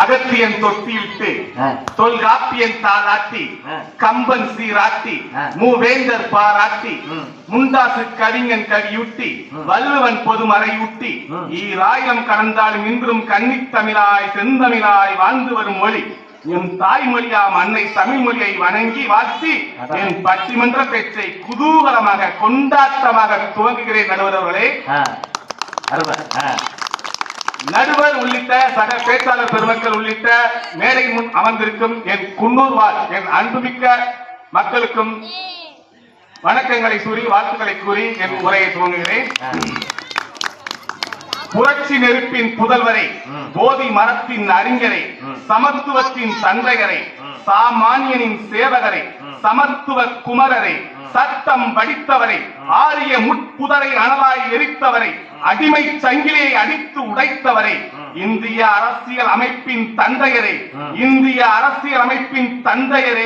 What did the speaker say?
அகத்தியன் தொட்டியிட்டு தொல்காப்பியன் தாளாட்டி கம்பன் சீராட்டி மூவேந்தர் பாராட்டி முண்டாசு கவிஞன் கவியூட்டி வள்ளுவன் பொதுமறையூட்டி ஈராயிரம் கடந்தாலும் இன்றும் கன்னித் தமிழாய் செந்தமிழாய் வாழ்ந்து வரும் மொழி என் தாய்மொழியாம் அன்னை தமிழ் மொழியை வணங்கி வாழ்த்தி என் பட்டிமன்ற பேச்சை குதூகலமாக கொண்டாட்டமாக துவங்குகிறேன். நடுவர் அவர்களே, நடுவர் உள்ளிட்ட சக பேச்சாளர் பெருமக்கள் உள்ளிட்ட மேடை முன் அமர்ந்திருக்கும் என் குன்னூர் வாழ் என் அன்புமிக்க மக்களுக்கும் வணக்கங்களை கூறி வாழ்த்துக்களை கூறி என் உரையை துவங்குகிறேன். புரட்சி நெருப்பின் புதல்வரை, போதி மரத்தின் அறிஞரை, சமத்துவத்தின் தந்தையரை, சாமானியனின் சேவகரை, சமத்துவ குமரரை, சட்டம் படித்தவரை, ஆரிய முட்புதரை அனலாய் எரித்தவரை, அடிமை சங்கிலியை அடித்து உடைத்தவரை, இந்திய அரசியல் அமைப்பின் தந்தையரே, இந்திய அரசியல் அமைப்பின் தந்தையரே.